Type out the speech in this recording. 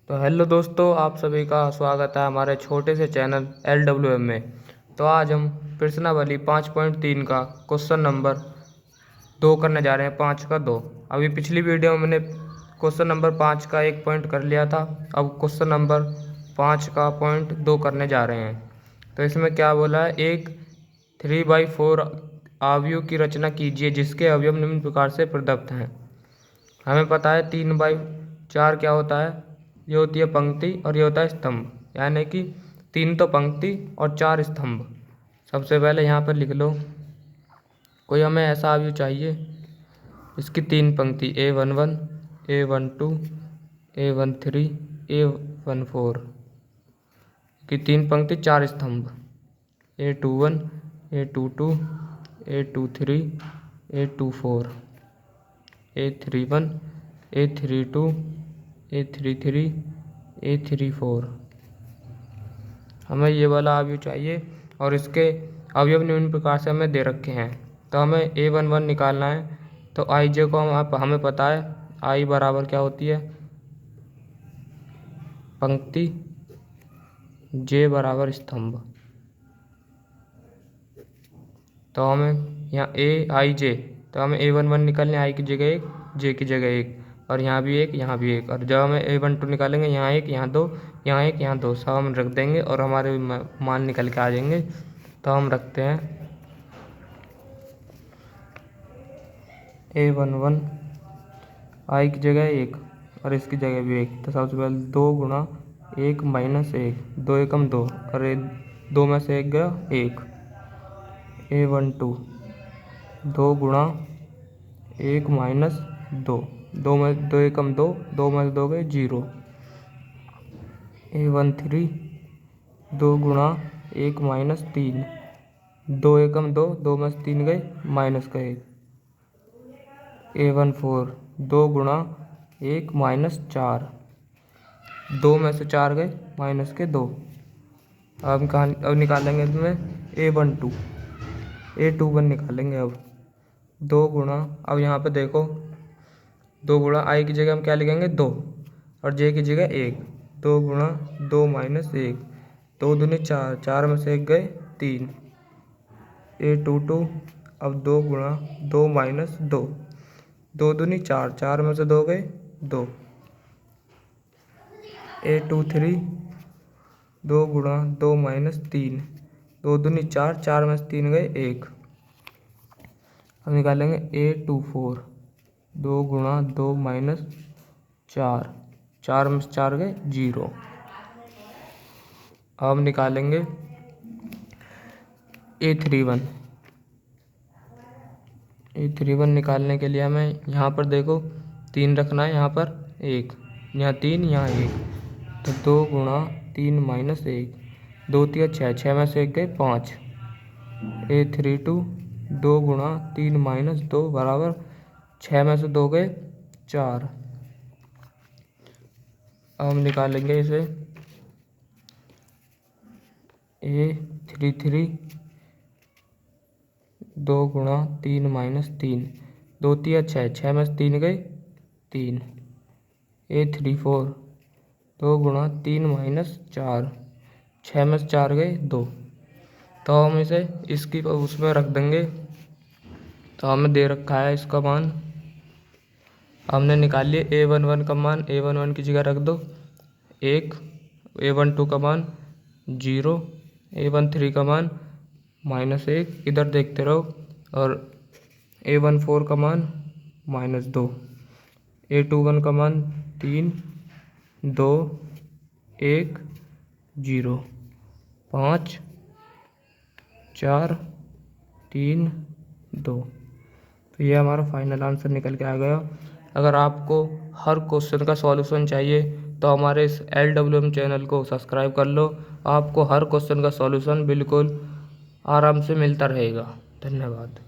तो हेलो दोस्तों, आप सभी का स्वागत है हमारे छोटे से चैनल LWM में। तो आज हम प्रश्नावली 5.3 का क्वेश्चन नंबर 2 करने जा रहे हैं। 5 का 2। अभी पिछली वीडियो में मैंने क्वेश्चन नंबर 5 का 1 पॉइंट कर लिया था। अब क्वेश्चन नंबर 5 का पॉइंट 2 करने जा रहे हैं। तो इसमें क्या बोला है, एक 3/4 अवयव की रचना कीजिए जिसके अवयव निम्न प्रकार से प्रदत्त हैं। हमें पता है 3/4 क्या होता है। ये होती है पंक्ति और ये होता है स्तंभ, यानी कि 3 तो पंक्ति और 4 स्तंभ। सबसे पहले यहाँ पर लिख लो, कोई हमें ऐसा अवयव चाहिए इसकी 3 पंक्ति A11, A12, A13, A14 की 3 पंक्ति 4 स्तंभ। A21, A22, A23, A24, A31, A32, A33, A34। हमें ये वाला अवयव चाहिए और इसके अवयव निम्न प्रकार से हमें दे रखे हैं। तो हमें A11 निकालना है। तो IJ को हमें पता है, I बराबर क्या होती है, पंक्ति, J बराबर स्तंभ। तो हमें यहाँ AIJ, तो हमें A11 निकालने, I की जगह 1, J की जगह 1, और यहाँ भी 1, यहाँ भी 1। और जब हमें A12 निकालेंगे, यहाँ 1, यहाँ 2, यहाँ 1, यहाँ 2, सब हम रख देंगे और हमारे मान निकल के आ जाएंगे। तो हम रखते हैं A11 I की जगह 1 और इसकी जगह भी 1। तो सबसे पहले 2 गुणा 1 माइनस 1, 2 एकम 2, और 2 में से 1 गया 1। A12 2 गुणा 1 माइनस 2, 2 में 2 एकम 2, 2 में से 2 गए 0। A13 2 गुणा 1 माइनस 3, 2 एकम 2, 2 में से 3 गए माइनस का 1। A14 2 गुणा 1 माइनस 4, 2 में से 4 गए माइनस के 2। अब निकालेंगे इसमें A12, A21 निकालेंगे। अब 2 गुणा, अब यहाँ पे देखो 2 गुणा I की जगह हम क्या लिखेंगे 2 और J की जगह 1। 2 गुणा 2 माइनस 1, 2 दूनी 4, 4 में से 1 गए 3। A22 अब 2 गुणा 2 माइनस 2, 2 दूनी 4, 4 में से 2 गए 2। A23 2 गुणा 2 माइनस 3, 2 दूनी 4, 4 में से 3 गए 1। अब निकालेंगे A24 2 गुणा 2 माइनस 4, 4 में से 4 गए 0। अब निकालेंगे A31, A31 निकालने के लिए हमें यहाँ पर देखो 3 रखना है, यहाँ पर 1, यहाँ 3, यहाँ 1। तो 2 गुणा 3 माइनस 1, 2 3 6, 6 में से 1 गए 5। A32 2 गुणा 3 माइनस 2 बराबर 6 में से 2 गए 4। अब हम निकालेंगे इसे A33 2 गुणा 3 माइनस 3, 2 3 6, 6 में से 3 गए 3। A34 2 गुणा 3 माइनस 4, 6 में से 4 गए 2। तो हम इसे इसकी उसमें रख देंगे। तो हमें दे रखा है इसका मान, हमने निकाल लिया A11 का मान। A11 की जगह रख दो 1, A12 का मान 0, A13 का मान -1, इधर देखते रहो, और A14 का मान -2, A21 का मान 3 2 1 0 5 4 3 2। तो ये हमारा फाइनल आंसर निकल के आ गया। अगर आपको हर क्वेश्चन का सॉल्यूशन चाहिए तो हमारे इस LWM चैनल को सब्सक्राइब कर लो। आपको हर क्वेश्चन का सॉल्यूशन बिल्कुल आराम से मिलता रहेगा। धन्यवाद।